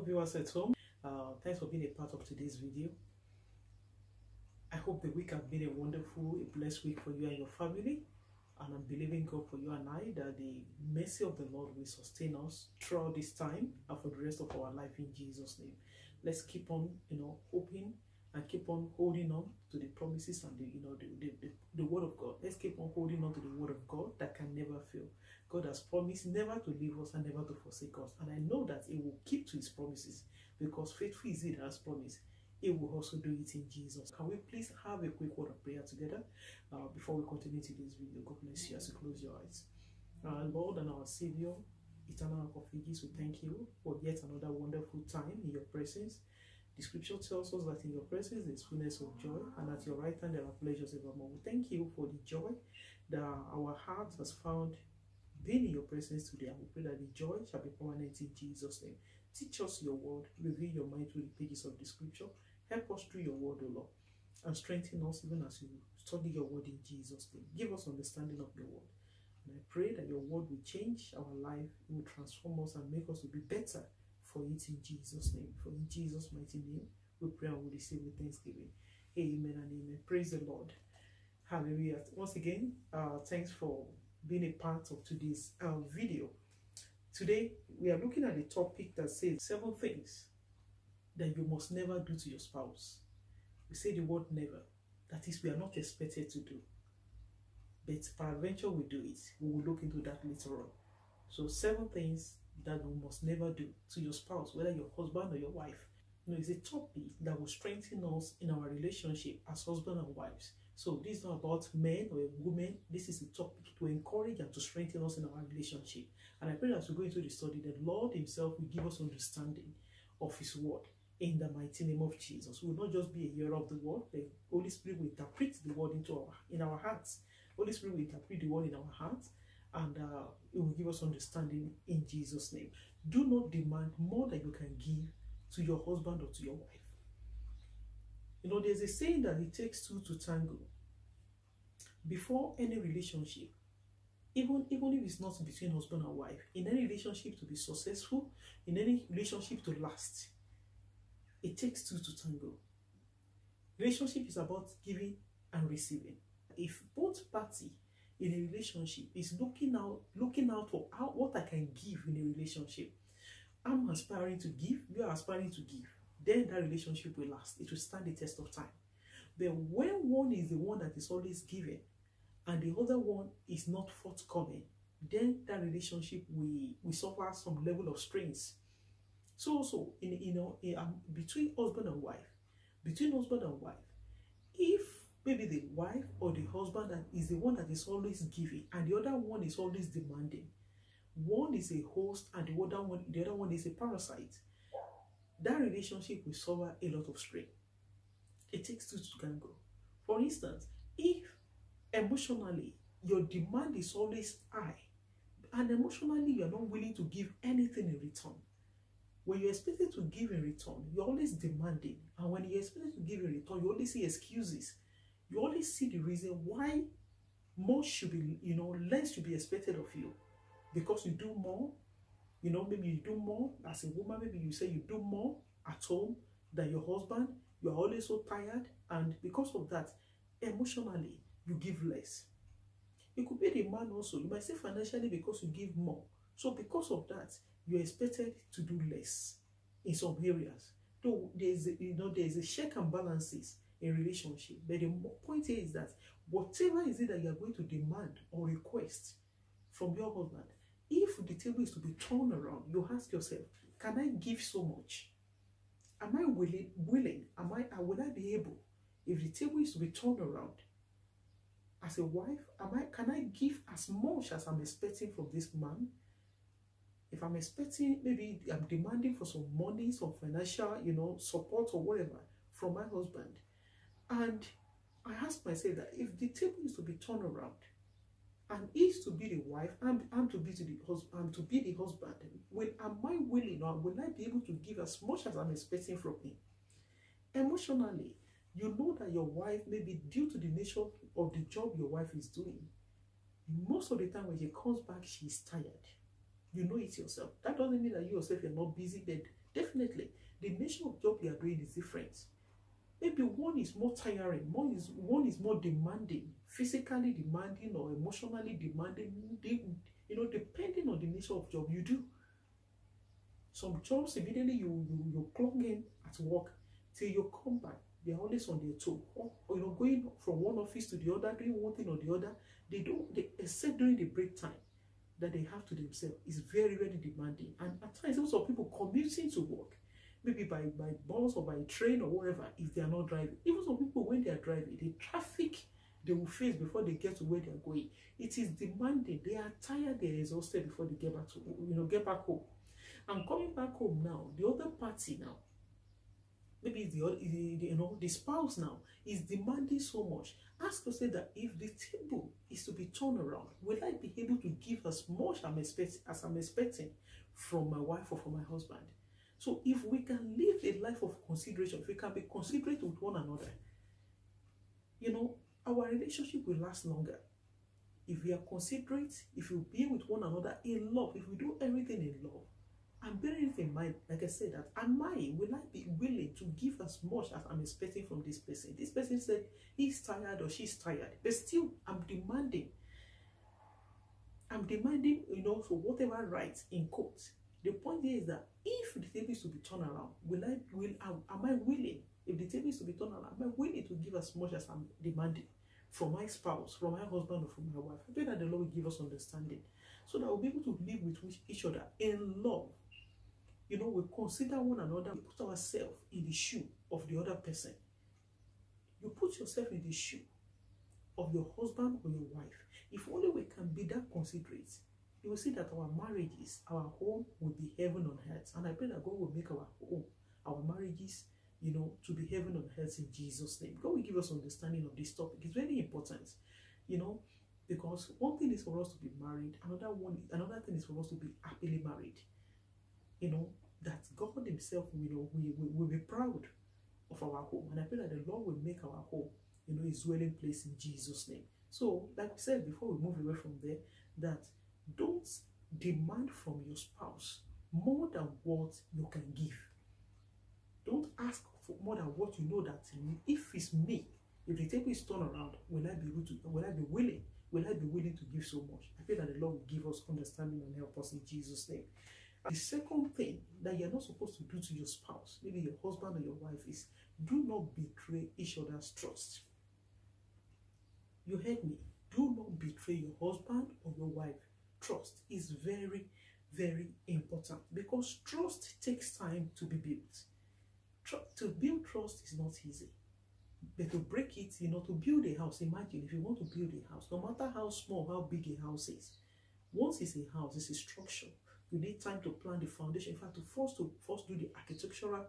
viewers at home. Thanks for being a part of today's video. I hope the week has been a wonderful, a blessed week for you and your family. And I'm believing God for you and I that the mercy of the Lord will sustain us throughout this time and for the rest of our life in Jesus' name. Let's keep on, hoping and keep on holding on to the promises and the word of God. Let's keep on holding on to the word of God that can never fail. God has promised never to leave us and never to forsake us. And I know that He will keep to His promises because faithful is He that has promised. He will also do it in Jesus. Can we please have a quick word of prayer together before we continue today's video? God bless you as you close your eyes. Lord and our Savior, eternal rock of ages, we thank you for yet another wonderful time in your presence. The scripture tells us that in your presence there is fullness of joy, and at your right hand there are pleasures evermore. We thank you for the joy that our heart has found being in your presence today. And we pray that the joy shall be permanent in Jesus' name. Teach us your word, reveal your mind through the pages of the scripture. Help us through your word, O Lord, and strengthen us even as you study your word in Jesus' name. Give us understanding of your word. And I pray that your word will change our life, it will transform us and make us to be better for it in Jesus' name. For in Jesus' mighty name, we pray and we receive with thanksgiving. Amen and amen. Praise the Lord. Hallelujah. Once again, thanks for being a part of today's video. Today, we are looking at a topic that says 7 things that you must never do to your spouse. We say the word never. That is, we are not expected to do. But peradventure we do it. We will look into that later on. So 7 things that you must never do to your spouse, whether your husband or your wife. It's a topic that will strengthen us in our relationship as husband and wives. So this is not about men or women. This is a topic to encourage and to strengthen us in our relationship. And I pray that as we go into the study, the Lord Himself will give us understanding of His word in the mighty name of Jesus. We will not just be a hearer of the word. The Holy Spirit will interpret the word in our hearts. Holy Spirit will interpret the word in our hearts, and it will give us understanding in Jesus' name. Do not demand more than you can give to your husband or to your wife. There's a saying that it takes 2 to tango. Before any relationship, even if it's not between husband and wife, in any relationship to be successful, in any relationship to last, it takes 2 to tango. Relationship is about giving and receiving. If both parties in a relationship is looking out for what I can give in a relationship, I'm aspiring to give, you are aspiring to give, then that relationship will last. It will stand the test of time. But when one is the one that is always giving and the other one is not forthcoming, then that relationship will suffer some level of strains. So between husband and wife, if maybe the wife or the husband that is the one that is always giving and the other one is always demanding, one is a host and the other one is a parasite, that relationship will suffer a lot of strain. It takes 2 to tango. For instance, if emotionally your demand is always high and emotionally you are not willing to give anything in return, when you're expected to give in return, you're always demanding, and when you're expected to give in return, you always see excuses. You always see the reason why more should be, less should be expected of you. Because you do more, maybe you do more as a woman, maybe you say you do more at home than your husband, you're always so tired, and because of that, emotionally, you give less. It could be the man also. You might say financially because you give more. So because of that, you're expected to do less in some areas. So there's a check and balances in relationship. But the point here is that whatever is it that you are going to demand or request from your husband, if the table is to be turned around, you ask yourself, can I give so much? Am I willing? Will I be able? If the table is to be turned around, as a wife, can I give as much as I'm expecting from this man? If I'm expecting, maybe I'm demanding for some money, some financial, support or whatever from my husband, and I ask myself that if the table is to be turned around, and is to be the wife, I'm to be the husband, am I willing, or will I be able to give as much as I'm expecting from him? Emotionally, you know that your wife, maybe due to the nature of the job your wife is doing, most of the time when she comes back, she's tired. You know it yourself. That doesn't mean that you yourself are not busy, but Definitely, the nature of job they are doing is different. Maybe one is more tiring, one is more demanding, physically demanding or emotionally demanding, depending on the nature of job you do. Some jobs immediately you clock in at work till you come back, they are always on their toe. Or going from one office to the other, doing one thing or the other. They except during the break time that they have to themselves is very, very demanding. And at times also people commuting to work, maybe by bus or by train or whatever, if they are not driving. Even some people, when they are driving, the traffic they will face before they get to where they are going. It is demanding. They are tired, they are exhausted before they get back to get back home. And coming back home now, the other party now, maybe the spouse now is demanding so much. Ask yourself that if the table is to be turned around, will I be able to give as much as I'm expecting from my wife or from my husband? So if we can live a life of consideration, if we can be considerate with one another, our relationship will last longer. If we are considerate, if we be with one another in love, if we do everything in love, and bearing it in mind, like I said, that will I be willing to give as much as I'm expecting from this person? This person said he's tired or she's tired, but still I'm demanding, for whatever rights in court. The point here is that if the table is to be turned around, am I willing? If the table is to be turned around, am I willing to give as much as I'm demanding from my spouse, from my husband, or from my wife? I pray that the Lord will give us understanding so that we'll be able to live with each other in love. We consider one another, we put ourselves in the shoe of the other person. You put yourself in the shoe of your husband or your wife. If only we can be that considerate, you will see that our marriages, our home will be heaven on earth. And I pray that God will make our home, our marriages, to be heaven on earth in Jesus' name. God will give us understanding of this topic. It's very important, because one thing is for us to be married, another thing is for us to be happily married. That God himself, will be proud of our home. And I pray that the Lord will make our home, his dwelling place in Jesus' name. So, like we said before we move away from there, that don't demand from your spouse more than what you can give. Don't ask for more than what you know that if it's me, if the table is turned around, will I be willing to give so much? I pray that the Lord will give us understanding and help us in Jesus' name. The second thing that you're not supposed to do to your spouse, maybe your husband or your wife, is do not betray each other's trust. You heard me. Do not betray your husband or your wife. Trust is very, very important because trust takes time to be built. To build trust is not easy. But to break it, to build a house, imagine if you want to build a house, no matter how small, how big a house is, once it's a house, it's a structure. You need time to plan the foundation. In fact, to first do the architectural,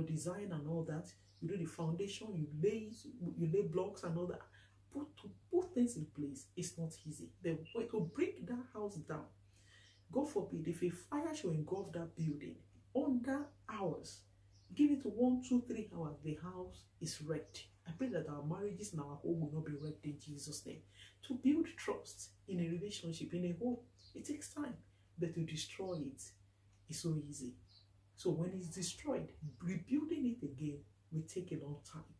design and all that. You do the foundation, you lay blocks and all that. To put things in place is not easy. The way to break that house down, God forbid, if a fire should engulf that building, under hours, give it 1, 2, 3 hours, the house is wrecked. I pray that our marriages and our home will not be wrecked in Jesus' name. To build trust in a relationship, in a home, it takes time. But to destroy it is so easy. So when it's destroyed, rebuilding it again will take a long time.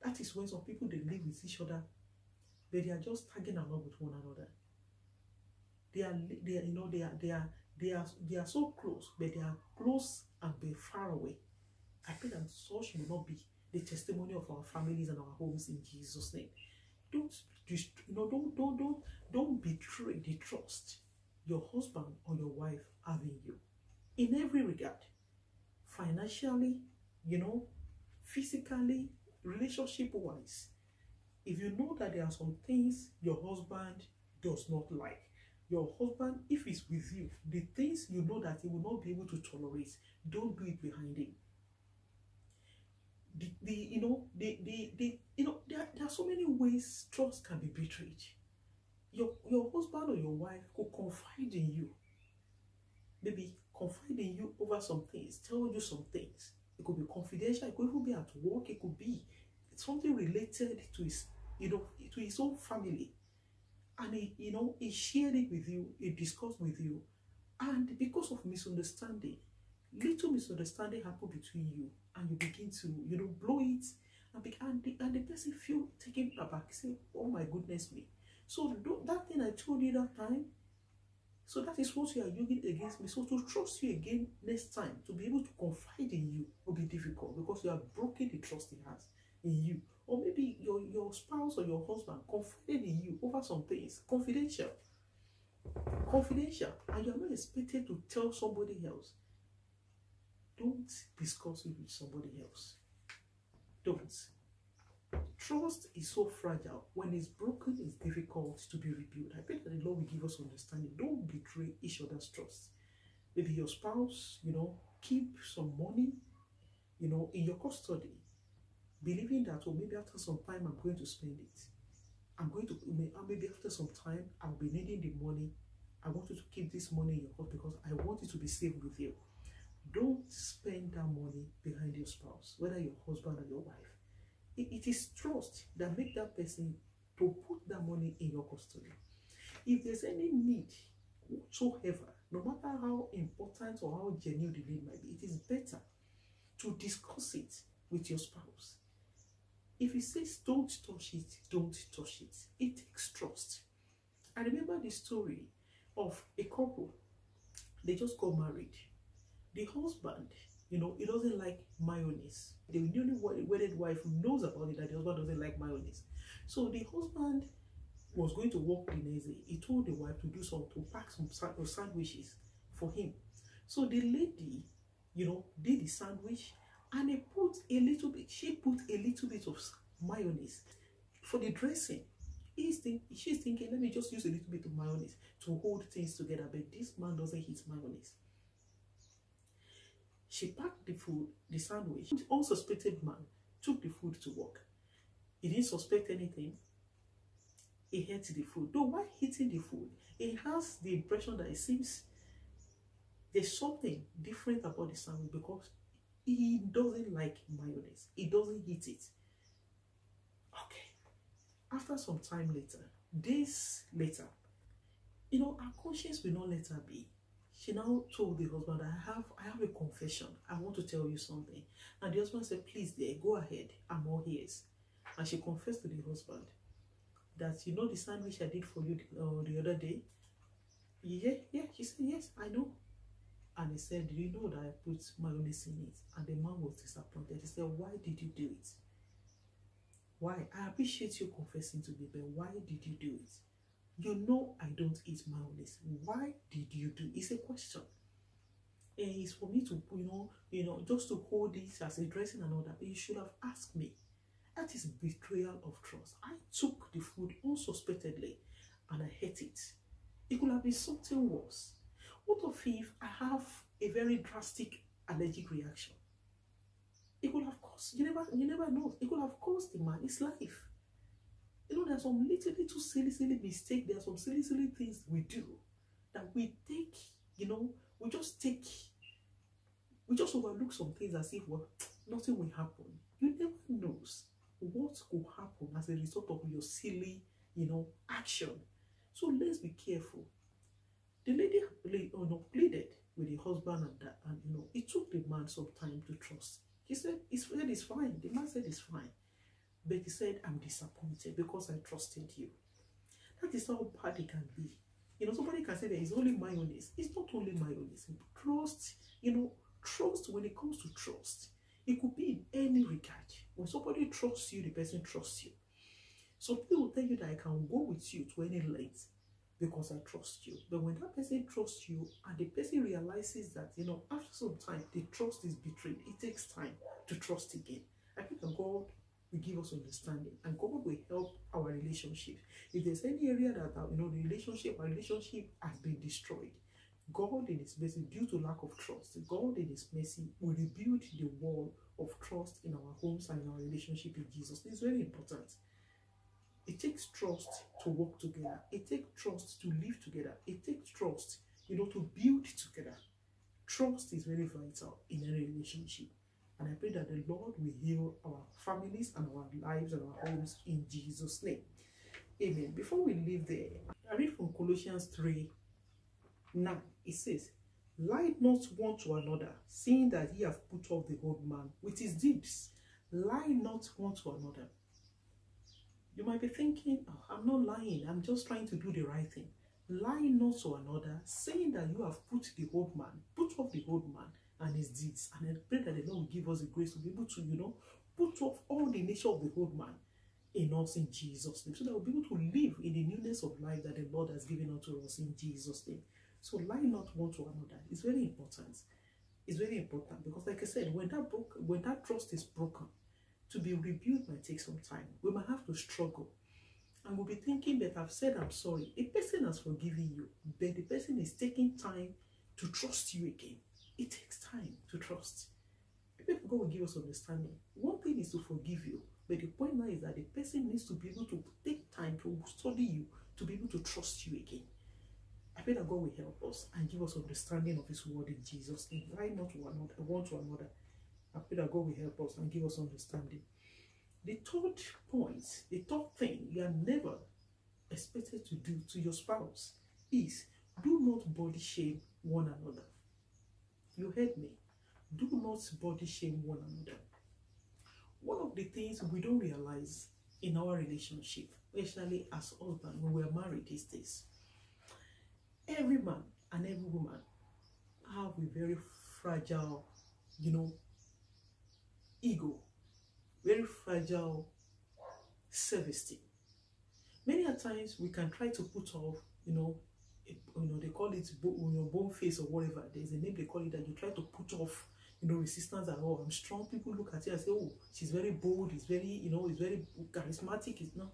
That is when some people, they live with each other, but they are just tagging along with one another. They are so close, but they are close and be far away. I pray that such will not be the testimony of our families and our homes in Jesus' name. Don't betray the trust your husband or your wife have in you, in every regard, financially, physically, relationship-wise. If you know that there are some things your husband does not like, your husband, if he's with you, the things you know that he will not be able to tolerate, don't do it behind him. There are so many ways trust can be betrayed. Your husband or your wife could confide in you, maybe confide in you over some things, tell you some things. It could be confidential, it could even be at work, it could be something related to his, to his own family. And he shared it with you, he discussed with you, and because of misunderstanding, little misunderstanding happen between you, and you begin to, blow it, and the person feel taken aback, say, oh my goodness me. So that thing I told you that time, so that is what you are using against me. So to trust you again next time, to be able to confide in you, will be difficult, because you have broken the trust he has in you. Or maybe your spouse or your husband confided in you over some things, confidential, and you are not expected to tell somebody else. Don't discuss it with somebody else. Don't. Trust is so fragile. When it's broken, it's difficult to be rebuilt. I pray that the Lord will give us understanding. Don't betray each other's trust. Maybe your spouse, keep some money, in your custody, believing that, oh, maybe after some time I'm going to spend it. Maybe after some time I'll be needing the money. I want you to keep this money in your house because I want it to be safe with you. Don't spend that money behind your spouse, whether your husband or your wife. It is trust that makes that person to put that money in your custody. If there's any need whatsoever, no matter how important or how genuine the need might be, it is better to discuss it with your spouse. If he says don't touch it, don't touch it. It takes trust. I remember the story of a couple. They just got married. The husband, he doesn't like mayonnaise. The newly wedded wife knows about it, that the husband doesn't like mayonnaise. So the husband was going to work the next day. He told the wife to pack some sandwiches for him. So the lady, did the sandwich, and she put a little bit of mayonnaise for the dressing. She's thinking, let me just use a little bit of mayonnaise to hold things together. But this man doesn't eat mayonnaise. She packed the food, the sandwich. The unsuspected man took the food to work. He didn't suspect anything. He ate the food. Though while eating the food, he has the impression that it seems there's something different about the sandwich, because he doesn't like mayonnaise. He doesn't eat it. Okay. After some time later, days later, her conscience will not let her be. She now told the husband, I have a confession. I want to tell you something. And the husband said, please, dear, go ahead. I'm all ears. And she confessed to the husband that, the sandwich I did for you the other day? Yeah. She said, yes, I know. And he said, do you know that I put mayonnaise in it? And the man was disappointed. He said, why did you do it? Why? I appreciate you confessing to me, but why did you do it? I don't eat mayonnaise. Why did you do it? It's a question. And it's for me to, just to hold this as a dressing and all that. But you should have asked me. That is betrayal of trust. I took the food unsuspectedly and I ate it. It could have been something worse. What if I have a very drastic allergic reaction? It could have caused, you never know. It could have cost the man his life. There's some little silly mistake. There are some silly things we do that we take, we just overlook some things as if, well, nothing will happen. You never knows what could happen as a result of your silly, action. So let's be careful. The lady pleaded with the husband and it took the man some time to trust. He said it's fine. The man said it's fine. But he said, I'm disappointed because I trusted you. That is how bad it can be. Somebody can say that it's only mayonnaise. It's not only mayonnaise. Trust, trust, when it comes to trust, it could be in any regard. When somebody trusts you, the person trusts you. Some people will tell you that I can go with you to any length because I trust you. But when that person trusts you and the person realizes that, after some time, the trust is betrayed, it takes time to trust again. I think that God will give us understanding and God will help our relationship. If there's any area that our relationship has been destroyed, God in his mercy, due to lack of trust, God in his mercy will rebuild the wall of trust in our homes and in our relationship in Jesus. It's very important. It takes trust to work together. It takes trust to live together. It takes trust, to build together. Trust is very vital in any relationship. And I pray that the Lord will heal our families and our lives and our homes in Jesus' name. Amen. Before we leave there, I read from Colossians 3:9. It says, Lie not one to another, seeing that ye have put off the old man with his deeds. Lie not one to another. You might be thinking, oh, I'm not lying, I'm just trying to do the right thing. Lie not to another, saying that you have put the old man, put off the old man and his deeds. And I pray that the Lord will give us the grace to be able to, put off all the nature of the old man in us in Jesus' name, so that we'll be able to live in the newness of life that the Lord has given unto us in Jesus' name. So lie not one to another. It's very important. It's very important because, like I said, when that trust is broken, to be rebuilt might take some time. We might have to struggle. And we'll be thinking that I've said I'm sorry. A person has forgiven you, but the person is taking time to trust you again. It takes time to trust. Maybe God will give us understanding. One thing is to forgive you, but the point now is that the person needs to be able to take time to study you, to be able to trust you again. I pray that God will help us and give us understanding of His word in Jesus' name. Lie not one to another. I pray that God will help us and give us understanding. The third point, the third thing you are never expected to do to your spouse is do not body shame one another. You heard me. Do not body shame one another. One of the things we don't realize in our relationship, especially as husband when we are married these days, every man and every woman have a very fragile, ego, very fragile self-esteem. Many a times we can try to put off, they call it bone face or whatever. There's a name they call it, that you try to put off, resistance at all. I'm strong. People look at you and say, oh, she's very bold. It's very, it's very charismatic. It's not.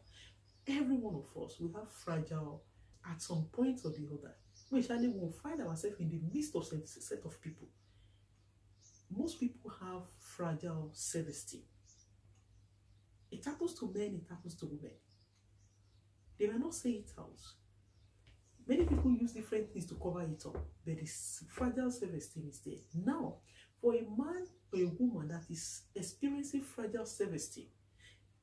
Every one of us, we have fragile at some point or the other. We actually will find ourselves in the midst of a set of people. Most people have fragile self-esteem. It happens to men, it happens to women. They may not say it out. Many people use different things to cover it up, but this fragile self-esteem is there. Now, for a man or a woman that is experiencing fragile self-esteem,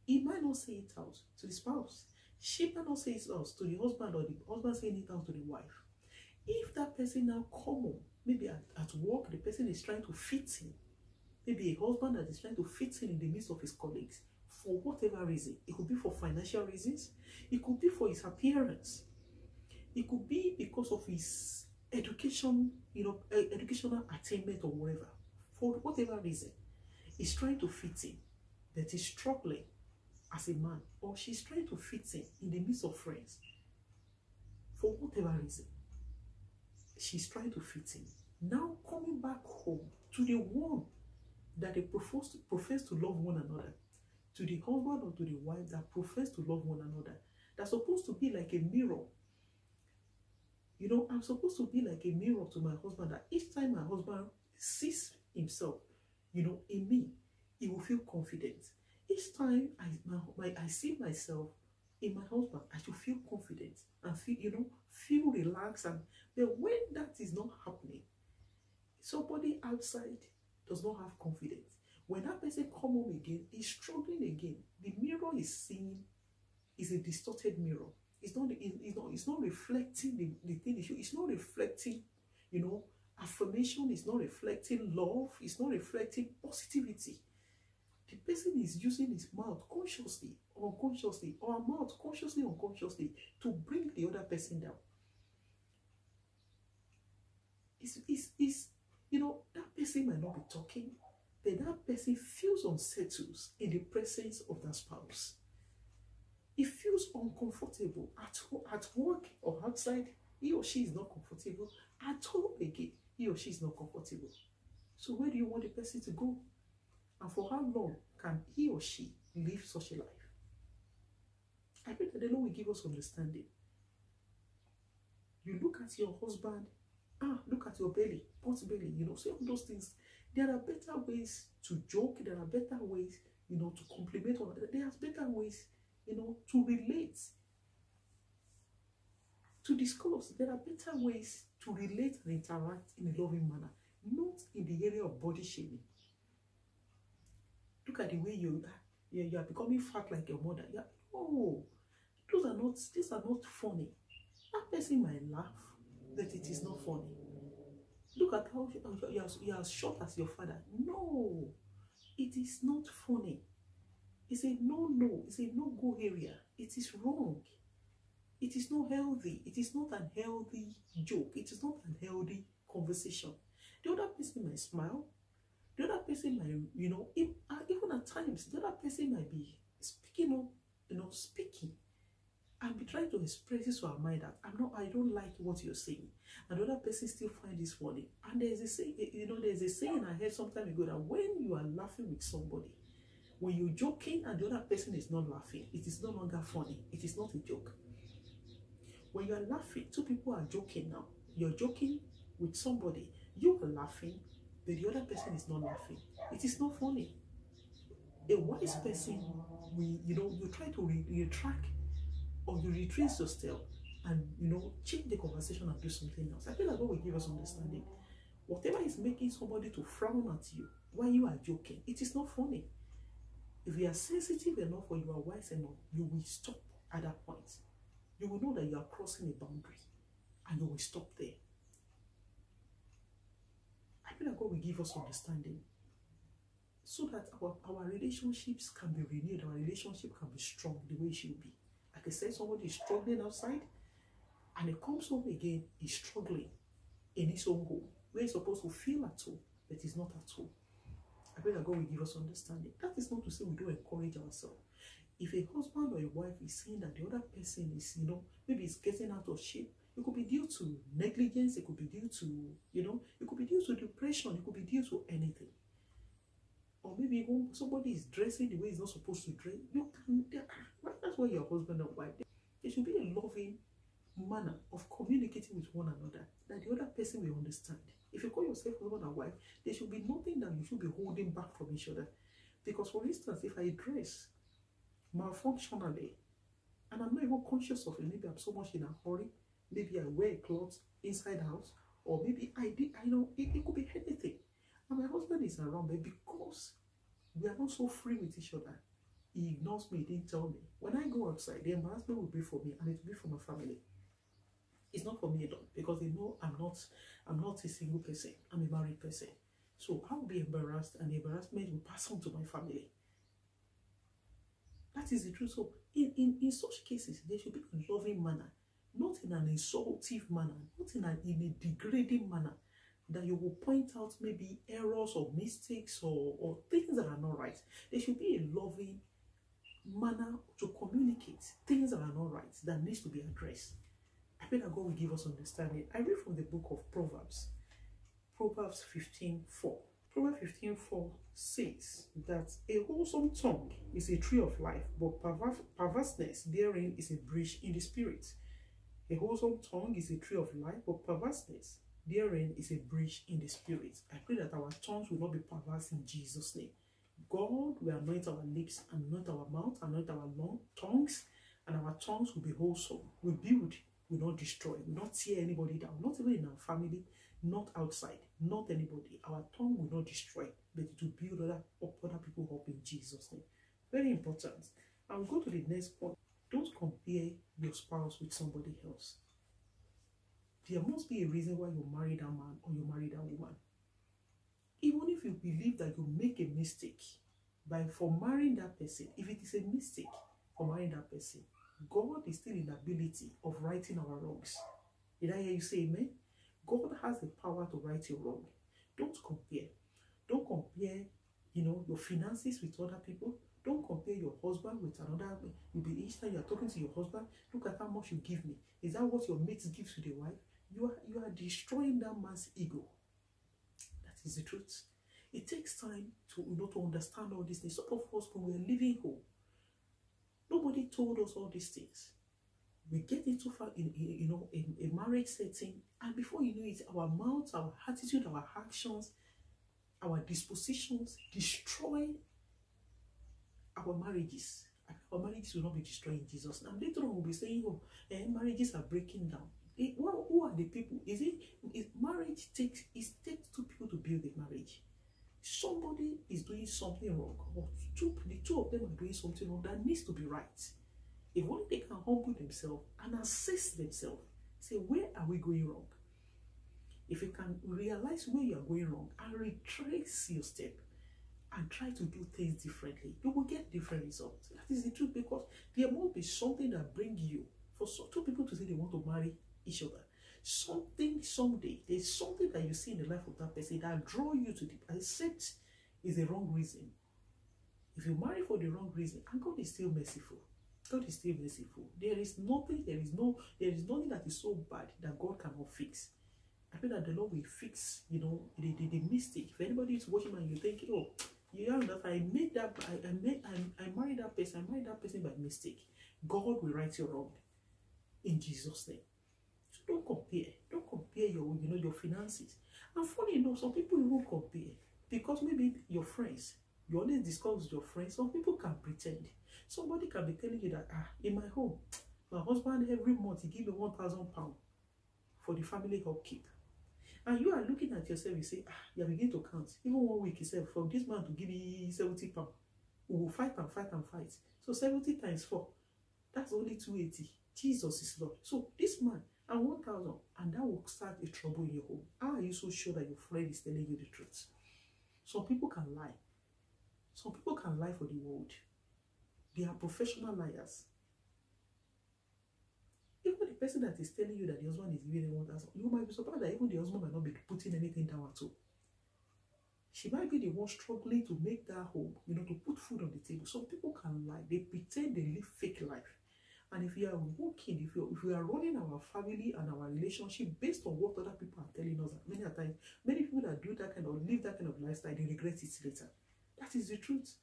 he might not say it out to the spouse. She might not say it out to the husband, or the husband saying it out to the wife. If that person now come home, maybe at work, the person is trying to fit in. Maybe a husband that is trying to fit in the midst of his colleagues for whatever reason. It could be for financial reasons. It could be for his appearance. It could be because of his education, educational attainment or whatever. For whatever reason, he's trying to fit in, but he's struggling as a man, or she's trying to fit in the midst of friends. For whatever reason, she's trying to fit in. Now coming back home to the one that they profess to love one another, to the husband or to the wife that profess to love one another, that's supposed to be like a mirror. I'm supposed to be like a mirror to my husband, that each time my husband sees himself, in me, he will feel confident. Each time I see myself in my husband, I should feel confident and feel relaxed. But when that is not happening, somebody outside does not have confidence. When that person come home again, is struggling again. The mirror is seen is a distorted mirror. It's not reflecting the thing issue. It's not reflecting, affirmation. It's not reflecting love. It's not reflecting positivity. The person is using his mouth consciously or unconsciously, or a mouth consciously or unconsciously, to bring the other person down. That person might not be talking, but that person feels unsettled in the presence of that spouse. He feels uncomfortable at work or outside. He or she is not comfortable. At home again, he or she is not comfortable. So where do you want the person to go? And for how long can he or she live such a life? I pray that the Lord will give us understanding. You look at your husband, look at your belly, pot belly, say all those things. There are better ways to joke. There are better ways, to compliment one another. There are better ways, to relate, to discuss. There are better ways to relate and interact in a loving manner, not in the area of body shaming. Look at the way you are becoming fat like your mother. These are not funny. That person might laugh, but it is not funny. Look at how you're as short as your father. No, it is not funny. It's a no. It's a no-go area. It is wrong. It is not healthy. It is not an healthy joke. It is not an healthy conversation. The other person might smile. The other person might, even at times, the other person might be speaking up, speaking and be trying to express it to our mind that I don't like what you're saying. And the other person still find this funny. And there's a saying, there's a saying I heard some time ago that when you are laughing with somebody, when you're joking and the other person is not laughing, it is no longer funny. It is not a joke. When you are laughing, two people are joking now. You're joking with somebody, you are laughing, but the other person is not laughing. It is not funny. A wise person, you try to retract or you retrace yourself and change the conversation and do something else. I feel like God will give us understanding. Whatever is making somebody to frown at you while you are joking, it is not funny. If you are sensitive enough or you are wise enough, you will stop at that point. You will know that you are crossing a boundary and you will stop there. I feel like God will give us understanding so that our relationships can be renewed, our relationship can be strong the way it should be. Like I said, somebody is struggling outside and he comes home again, he's struggling in his own home where he's supposed to feel at home, but he's not at home. I pray that God will give us understanding. That is not to say we don't encourage ourselves. If a husband or a wife is saying that the other person is, maybe is getting out of shape, it could be due to negligence, it could be due to, it could be due to depression, it could be due to anything. Or maybe when somebody is dressing the way he's not supposed to dress, that's why your husband or wife, there should be a loving manner of communicating with one another that the other person will understand. If you call yourself husband and wife, there should be nothing that you should be holding back from each other. Because for instance, if I dress malfunctionally and I'm not even conscious of it, maybe I'm so much in a hurry, maybe I wear clothes inside the house, or maybe it could be anything. And my husband is around, but because we are not so free with each other, he ignores me, he didn't tell me. When I go outside, the embarrassment will be for me and it will be for my family. It's not for me alone because they know I'm not a single person, I'm a married person. So I will be embarrassed and the embarrassment will pass on to my family. That is the truth. So in such cases, there should be a loving manner, not in an insultive manner, not in a degrading manner, that you will point out maybe errors or mistakes or things that are not right. There should be a loving manner to communicate things that are not right, that needs to be addressed. I pray that God will give us understanding. I read from the book of Proverbs, Proverbs 15:4. Proverbs 15:4 says that a wholesome tongue is a tree of life, but perverseness therein is a breach in the spirit. A wholesome tongue is a tree of life, but perverseness therein is a breach in the spirit. I pray that our tongues will not be perverse in Jesus' name. God will anoint our lips, anoint our mouth, anoint our tongues, and our tongues will be wholesome. We build, will not destroy, will not tear anybody down, not even in our family, not outside, not anybody. Our tongue will not destroy, but it will build other people up in Jesus' name. Very important. I'll go to the next point. Don't compare your spouse with somebody else. There must be a reason why you married that man or you married that woman. Even if you believe that you make a mistake for marrying that person, if it is a mistake for marrying that person, God is still in the ability of righting our wrongs. Did I hear you say amen? God has the power to right your wrong. Don't compare. Don't compare, your finances with other people. Don't compare your husband with another. Each time you are talking to your husband, look at how much you give me. Is that what your mates give to the wife? You are destroying that man's ego. That is the truth. It takes time to understand all these things. Some of us, when we are leaving home, nobody told us all these things. We get into a marriage setting, and before you know it, our mouths, our attitude, our actions, our dispositions destroy our marriages. Our marriages will not be destroyed in Jesus' name. Later on, we'll be saying, marriages are breaking down. Who are the people? Marriage takes two people to build a marriage. Somebody is doing something wrong, or the two of them are doing something wrong that needs to be right. If only they can humble themselves and assess themselves, say, where are we going wrong? If you can realize where you are going wrong and retrace your step and try to do things differently, you will get different results. That is the truth, because there must be something that brings you, for two people to say they want to marry each other. Something someday, there's something that you see in the life of that person that draw you to the, except is the wrong reason. If you marry for the wrong reason, and God is still merciful. God is still merciful. There is nothing that is so bad that God cannot fix. I feel that the Lord will fix, you know, the mistake. If anybody is watching and you think, oh, you know that I married that person, I married that person by mistake, God will right you wrong in Jesus' name. So don't compare. Don't compare your, you know, your finances. And funny enough, some people will compare because maybe your friends, you always discuss with your friends. Some people can pretend. Somebody can be telling you that, in my home, my husband every month he give me £1,000 for the family upkeep. And you are looking at yourself, you say, you are beginning to count. Even 1 week, he said, from this man to give me £70. We will fight and fight and fight. So 70 times 4, that's only 280. Jesus is Lord. So this man and 1,000, and that will start a trouble in your home. How are you so sure that your friend is telling you the truth? Some people can lie. Some people can lie for the world. They are professional liars. Even the person that is telling you that the husband is giving them 1,000, you might be surprised that even the husband might not be putting anything down at all. She might be the one struggling to make that home, you know, to put food on the table. Some people can lie. They pretend they live fake life. And if you are working, if you are running our family and our relationship based on what other people are telling us, many times, many people that do that kind of, live that kind of lifestyle, they regret it later. That is the truth.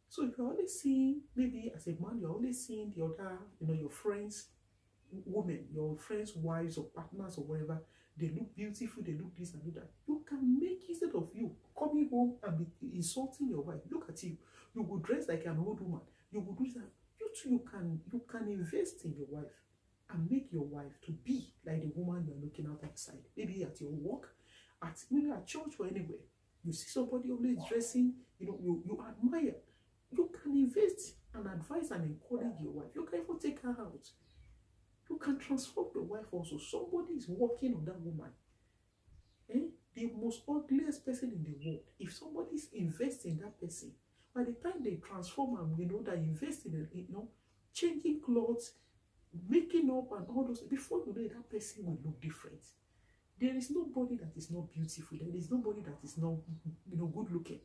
So if you're always seeing, maybe as a man, you're always seeing the other, you know, your friends, women, your friends' wives or partners or whatever, they look beautiful, they look this and do that. You can make, instead of you coming home and be insulting your wife, look at you. You will dress like an old woman. You will do that. You can invest in your wife and make your wife to be like the woman you're looking at outside. Maybe at your work, maybe at church or anywhere. You see somebody always dressing, you know, you admire. You can invest and advise and encourage your wife. You can even take her out. You can transform your wife also. Somebody is working on that woman. The most ugliest person in the world. If somebody is investing in that person, by the time they transform and, you know, they invest in, you know, changing clothes, making up and all those, before you know it, that person will look different. There is nobody that is not beautiful. There is nobody that is not, you know, good looking.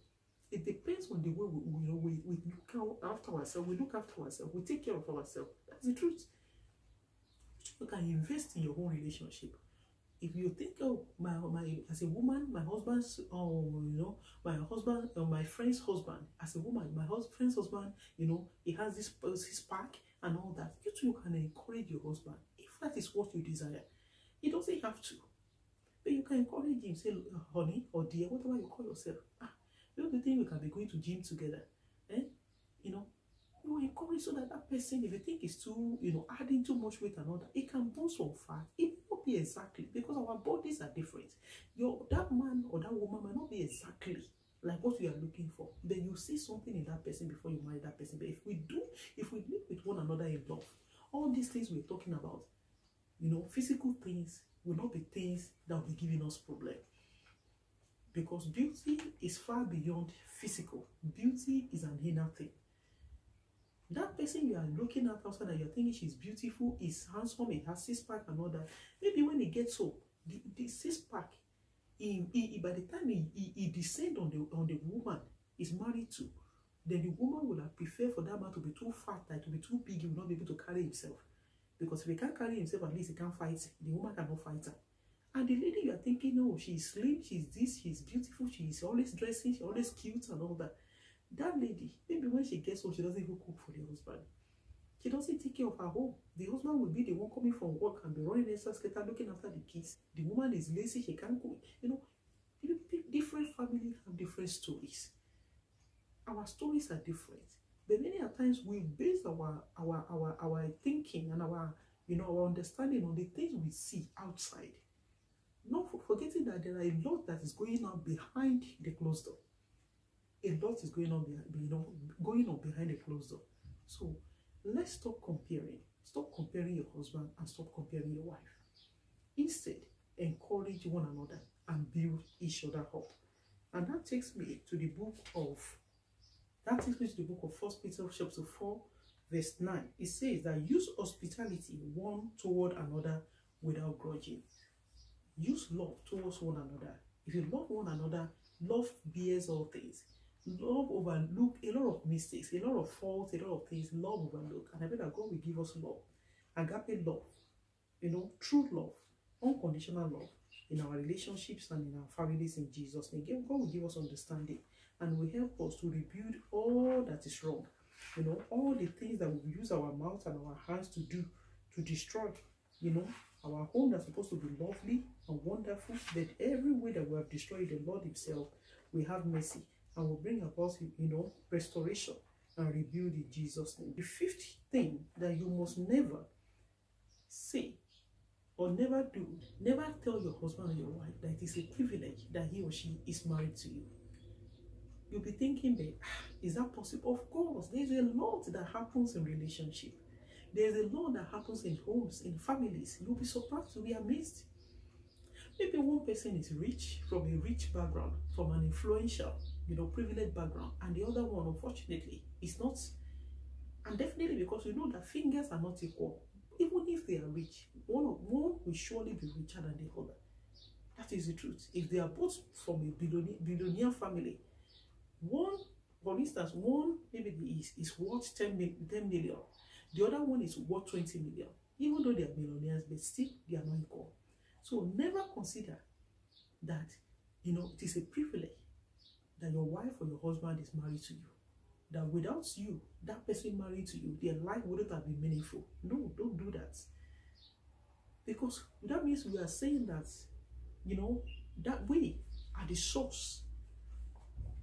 It depends on the way we look after ourselves. We look after ourselves. We take care of ourselves. That's the truth. You can invest in your own relationship. If you think, oh, my as a woman, my husband's, you know, my husband, my friend's husband, as a woman, my friend's husband, you know, he has this spark and all that. You too can encourage your husband if that is what you desire. He doesn't have to, but you can encourage him. Say, honey or dear, whatever you call yourself. You know, the thing, we can be going to gym together, you know. You encourage so that that person, if you think it's too, you know, adding too much weight and all that, it can burn some fat. It may not be exactly, because our bodies are different. That man or that woman might not be exactly like what you are looking for. Then you see something in that person before you marry that person. But if we live with one another in love, all these things we're talking about, you know, physical things will not be things that will be giving us problems. Because beauty is far beyond physical. Beauty is an inner thing. That person you are looking at outside and you're thinking she's beautiful, is handsome, he has six-pack and all that. Maybe when he gets up, the six-pack, by the time he descends on the woman he's married to, then the woman would have preferred for that man to be too fat, like to be too big, he will not be able to carry himself. Because if he can't carry himself, at least he can't fight. The woman cannot fight her. And the lady you are thinking, no, she's slim, she's this, she's beautiful, she's always dressing, she's always cute and all that. That lady, maybe when she gets home, she doesn't even cook for the husband. She doesn't take care of her home. The husband will be the one coming from work and be running extra skater, looking after the kids. The woman is lazy, she can't cook. You know, different families have different stories. Our stories are different. But many a times we base our thinking and our, you know, our understanding on the things we see outside. Not forgetting that there are a lot that is going on behind the closed door. A lot is going on behind the closed door. So let's stop comparing. Stop comparing your husband and stop comparing your wife. Instead, encourage one another and build each other up. And that takes me to the book of 1 Peter chapter 4, verse 9. It says that use hospitality one toward another without grudging. Use love towards one another. If you love one another, love bears all things. Love overlook a lot of mistakes, a lot of faults, a lot of things. Love overlook. And I bet that God will give us love. Agape love. True love. Unconditional love in our relationships and in our families in Jesus' name. God will give us understanding and will help us to rebuild all that is wrong. All the things that we use our mouth and our hands to do to destroy. Our home that's supposed to be lovely and wonderful, but every way that we have destroyed, the Lord Himself will have mercy and will bring about, restoration and rebuild in Jesus' name. The fifth thing that you must never say or never do, never tell your husband or your wife that it is a privilege that he or she is married to you. You'll be thinking, is that possible? Of course, there's a lot that happens in relationship. There's a lot that happens in homes, in families. You'll be surprised, you'll be amazed. Maybe one person is rich, from a rich background, from an influential, privileged background, and the other one, unfortunately, is not. And definitely because we know that fingers are not equal. Even if they are rich, one will surely be richer than the other. That is the truth. If they are both from a billionaire family, one, for instance, one maybe is worth 10 million. The other one is worth 20 million. Even though they are millionaires, but still they are not equal. So never consider that, it is a privilege that your wife or your husband is married to you. That without you, that person married to you, their life wouldn't have been meaningful. No, don't do that. Because that means we are saying that, that we are the source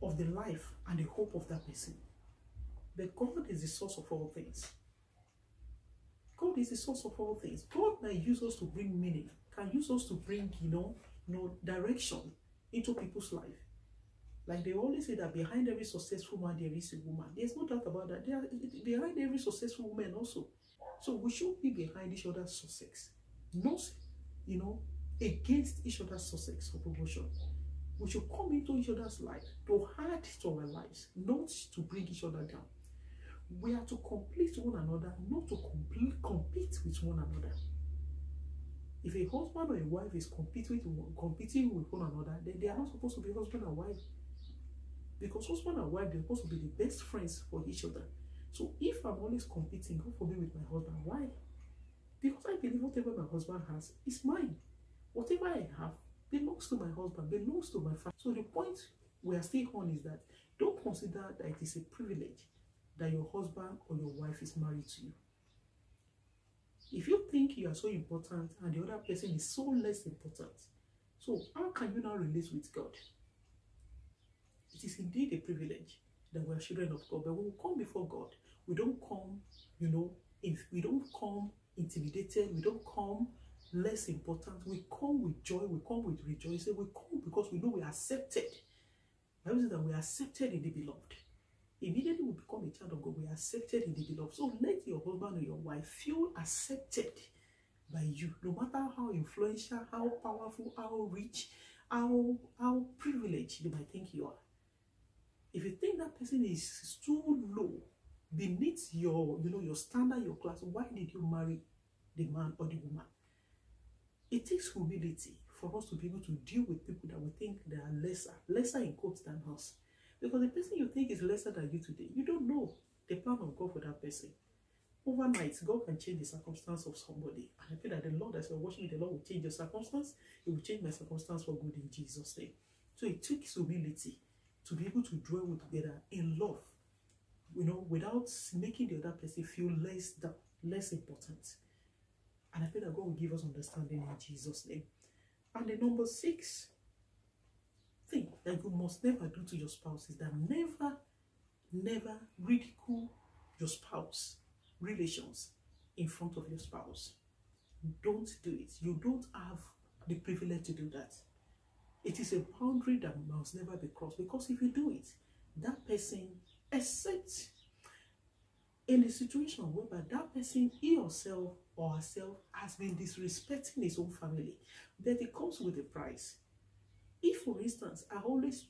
of the life and the hope of that person. But God is the source of all things. God is the source of all things. God might use us to bring meaning, can use us to bring, direction into people's life. Like they always say that behind every successful man, there is a woman. There's no doubt about that. Behind every successful woman also. So we should be behind each other's success. Not, against each other's success or promotion. We should come into each other's life to add to our lives, not to bring each other down. We are to complete one another, not to compete with one another. If a husband or a wife is competing with one another, then they are not supposed to be husband and wife. Because husband and wife, they're supposed to be the best friends for each other. So if I'm always competing, God forbid, with my husband, why? Because I believe whatever my husband has is mine. Whatever I have belongs to my husband, belongs to my family. So the point we are still on is that don't consider that it is a privilege that your husband or your wife is married to you. If you think you are so important and the other person is so less important, so how can you now relate with God? It is indeed a privilege that we are children of God, but when we come before God, we don't come, we don't come intimidated, we don't come less important. We come with joy, we come with rejoicing, we come because we know we are accepted. The Bible says that we are accepted in the beloved. Immediately we become a child of God, we are accepted in the beloved. So let your husband or your wife feel accepted by you, no matter how influential, how powerful, how rich, how privileged they might think you are. If you think that person is too low, beneath your, your standard, your class, why did you marry the man or the woman? It takes humility for us to be able to deal with people that we think they are lesser in quotes than us. Because the person you think is lesser than you today, you don't know the plan of God for that person. Overnight, God can change the circumstance of somebody. And I feel that the Lord, as you're watching, the Lord will change your circumstance. It will change my circumstance for good in Jesus' name. So it takes humility to be able to dwell together in love, without making the other person feel less important. And I pray that God will give us understanding in Jesus' name. And the number 6 thing that you must never do to your spouse is that never ridicule your spouse relations in front of your spouse. Don't do it. You don't have the privilege to do that. It is a boundary that must never be crossed, because if you do it, that person, except in a situation whereby that person, he or herself, or herself has been disrespecting his own family, then it comes with a price. If, for instance, I always,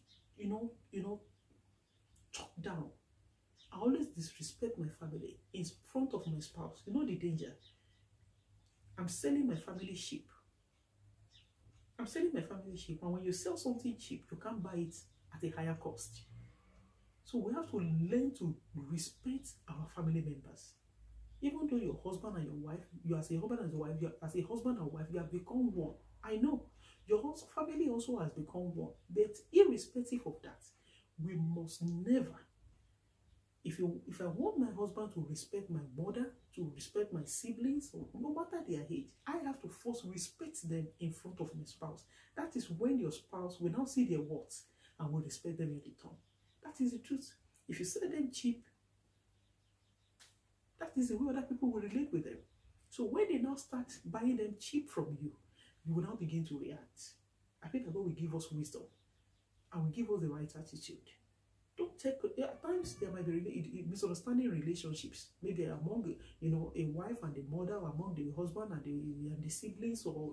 talk down, I always disrespect my family in front of my spouse, you know the danger. I'm selling my family cheap. I'm selling my family cheap. And when you sell something cheap, you can't buy it at a higher cost. So we have to learn to respect our family members. Even though your husband and your wife, you as a husband and your wife, you as a husband and wife, you have become one. I know your family also has become one. But irrespective of that, we must never, if I want my husband to respect my mother, to respect my siblings, or no matter their age, I have to first respect them in front of my spouse. That is when your spouse will now see their worth and will respect them in return. That is the truth. If you sell them cheap, that is the way other people will relate with them. So when they now start buying them cheap from you, you will now begin to react. I think that God will give us wisdom and will give us the right attitude. Don't take, at times there might be misunderstanding relationships, maybe among a wife and the mother, or among the husband and the siblings, or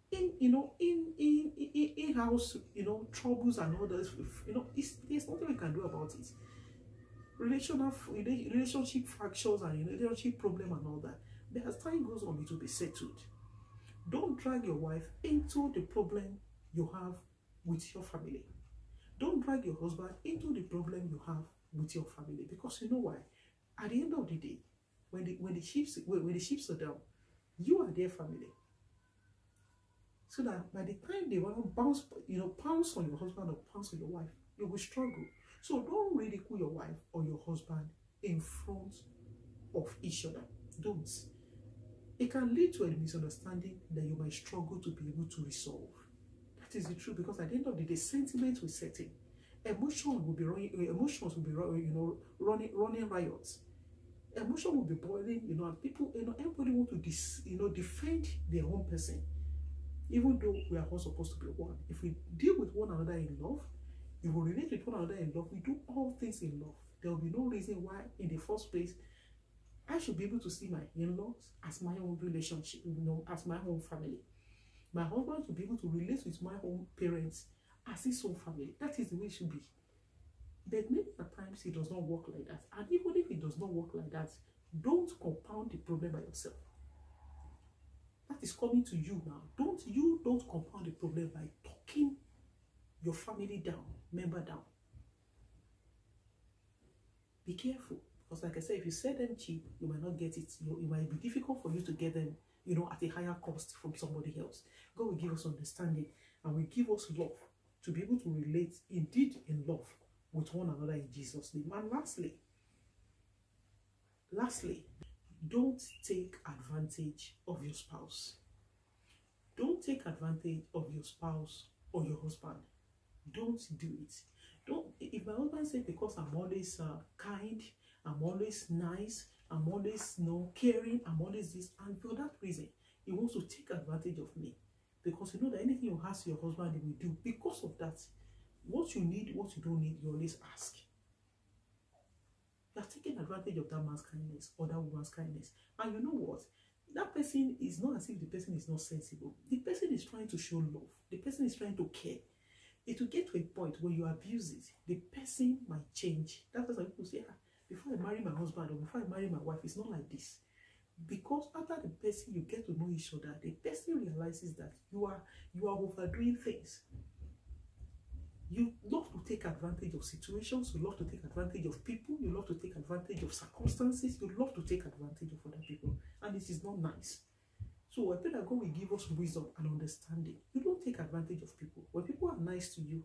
in house troubles and all that. There's nothing we can do about it. Relationship fractures and relationship problem and all that. But as time goes on, it will be settled. Don't drag your wife into the problem you have with your family. Don't drag your husband into the problem you have with your family, because you know why? At the end of the day, when the ships are down, you are their family. So that by the time they want to pounce on your husband or pounce on your wife, you will struggle. So don't ridicule your wife or your husband in front of each other. Don't. It can lead to a misunderstanding that you might struggle to be able to resolve. That is the truth, because at the end of the day, sentiment will set in. Emotions will be running riots. Emotion will be boiling, and people, everybody want to defend their own person. Even though we are all supposed to be one. If we deal with one another in love, if we relate with one another in love, we do all things in love. There will be no reason why, in the first place, I should be able to see my in-laws as my own relationship, as my own family. My husband should be able to relate with my own parents as his own family. That is the way it should be. But many times it does not work like that. And even if it does not work like that, don't compound the problem by yourself. That is coming to you now. Don't compound the problem by talking your family down, member down. Be careful, because like I said, if you sell them cheap, you might not get it. It might be difficult for you to get them, at a higher cost from somebody else. God will give us understanding and will give us love to be able to relate indeed in love with one another in Jesus' name. And lastly, don't take advantage of your spouse. Don't take advantage of your spouse or your husband. Don't do it. If my husband said, because I'm always kind, I'm always nice, I'm always caring, I'm always this, and for that reason, he wants to take advantage of me, because you know that anything you ask your husband, he will do. Because of that, what you need, what you don't need, you always ask. You are taking advantage of that man's kindness or that woman's kindness. And you know what? That person is not as if the person is not sensible. The person is trying to show love. The person is trying to care. It will get to a point where you abuse it. The person might change. That's why some people say, before I marry my husband or before I marry my wife, it's not like this. Because after the person, you get to know each other, the person realizes that you are overdoing things. You love to take advantage of situations, you love to take advantage of people, you love to take advantage of circumstances, you love to take advantage of other people, and this is not nice. So I pray that God will give us wisdom and understanding. You don't take advantage of people. When people are nice to you,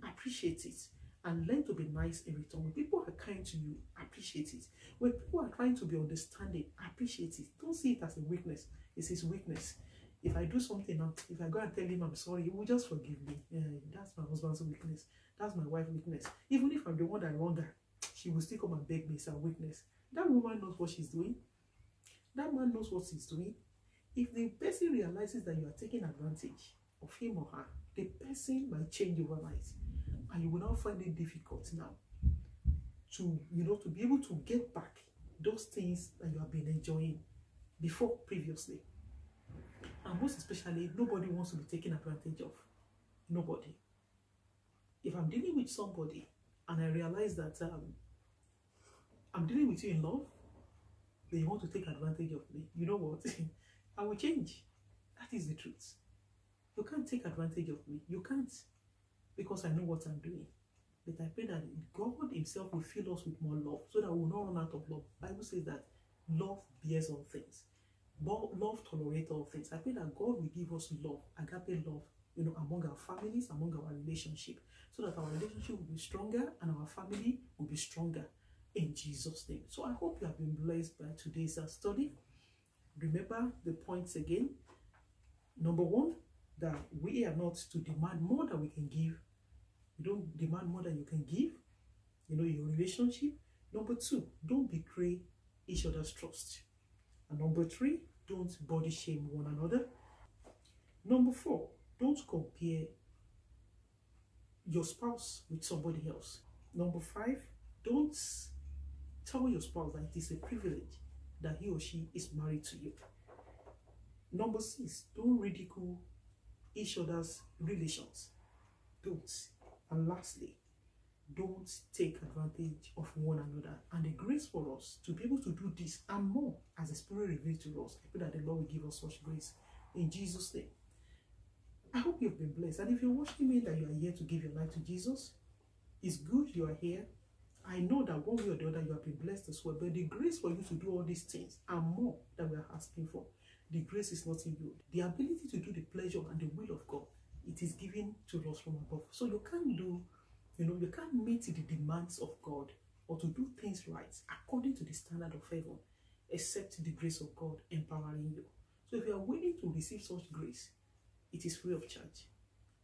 appreciate it and learn to be nice in return. When people are kind to you, appreciate it. When people are trying to be understanding, appreciate it. Don't see it as a weakness. It's his weakness. If I do something now, if I go and tell him I'm sorry, he will just forgive me. That's my husband's weakness. That's my wife's weakness. Even if I'm the one that wronged her, she will still come and beg me. It's her weakness. That woman knows what she's doing. That man knows what he's doing. If the person realizes that you are taking advantage of him or her, the person might change overnight. And you will now find it difficult now to be able to get back those things that you have been enjoying before previously. And most especially, nobody wants to be taken advantage of. Nobody. If I'm dealing with somebody and I realize that I'm dealing with you in love, then you want to take advantage of me, you know what? I will change. That is the truth. You can't take advantage of me. You can't. Because I know what I'm doing. But I pray that God himself will fill us with more love so that we will not run out of love. The Bible says that love bears all things. Love tolerates all things. I pray that God will give us love, agape love, among our families, among our relationship, so that our relationship will be stronger and our family will be stronger in Jesus' name. So I hope you have been blessed by today's study. Remember the points again. Number one, that we are not to demand more than we can give. You don't demand more than you can give, your relationship. Number two, don't betray each other's trust. And number three, don't body shame one another. Number four, don't compare your spouse with somebody else. Number five, don't tell your spouse that it is a privilege that he or she is married to you. Number six, don't ridicule each other's relations. Don't. And lastly, don't take advantage of one another. And the grace for us to be able to do this and more as the Spirit reveals to us, I pray that the Lord will give us such grace in Jesus' name. I hope you've been blessed. And if you're watching me that you are here to give your life to Jesus, it's good you are here. I know that one way or the other you have been blessed as well. But the grace for you to do all these things and more that we are asking for, the grace is not in you. The ability to do the pleasure and the will of God, it is given to us from above. So you can't do, you can't meet the demands of God or to do things right according to the standard of heaven, except the grace of God empowering you. So if you are willing to receive such grace, it is free of charge.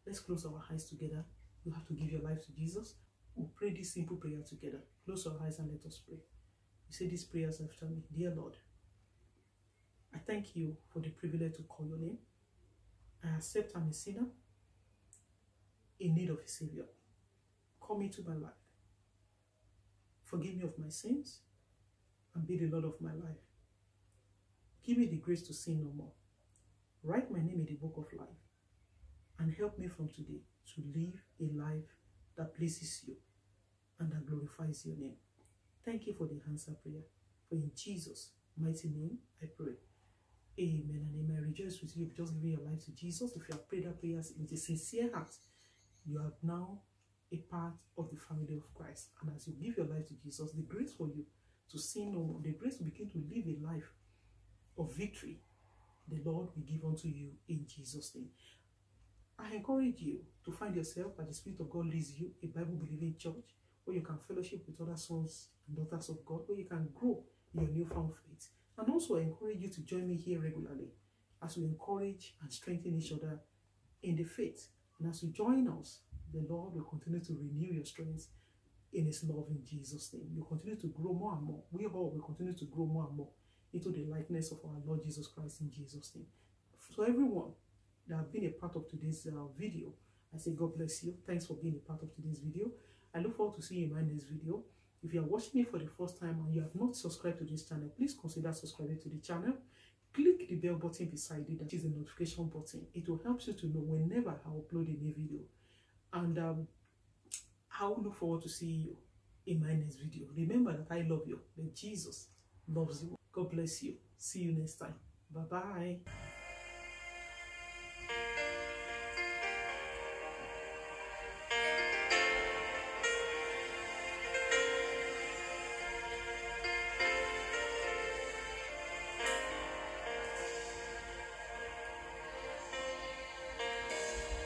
Let's close our eyes together. You have to give your life to Jesus. We'll pray this simple prayer together. Close our eyes and let us pray. You say these prayers after me. Dear Lord, I thank you for the privilege to call your name. I accept I'm a sinner in need of a Savior. Come into my life. Forgive me of my sins and be the Lord of my life. Give me the grace to sin no more. Write my name in the book of life and help me from today to live a life that pleases you and that glorifies your name. Thank you for the answer prayer. For in Jesus' mighty name I pray. Amen and amen. I rejoice with you. Just giving your life to Jesus. If you have prayed that prayers with a sincere heart, you are now a part of the family of Christ. And as you give your life to Jesus, the grace for you to sin no more, the grace to begin to live a life of victory, the Lord will give unto you in Jesus' name. I encourage you to find yourself as the Spirit of God leads you, a Bible-believing church where you can fellowship with other sons and daughters of God, where you can grow in your newfound faith. And also I encourage you to join me here regularly as we encourage and strengthen each other in the faith. And as you join us, the Lord will continue to renew your strength in His love in Jesus' name. You continue to grow more and more. We all will continue to grow more and more into the likeness of our Lord Jesus Christ in Jesus' name. So everyone that have been a part of today's video, I say God bless you. Thanks for being a part of today's video. I look forward to seeing you in my next video. If you are watching me for the first time and you have not subscribed to this channel, please consider subscribing to the channel. Click the bell button beside it, that is the notification button. It will help you to know whenever I upload a new video. And I will look forward to seeing you in my next video. Remember that I love you, that Jesus loves you. God bless you. See you next time. Bye-bye.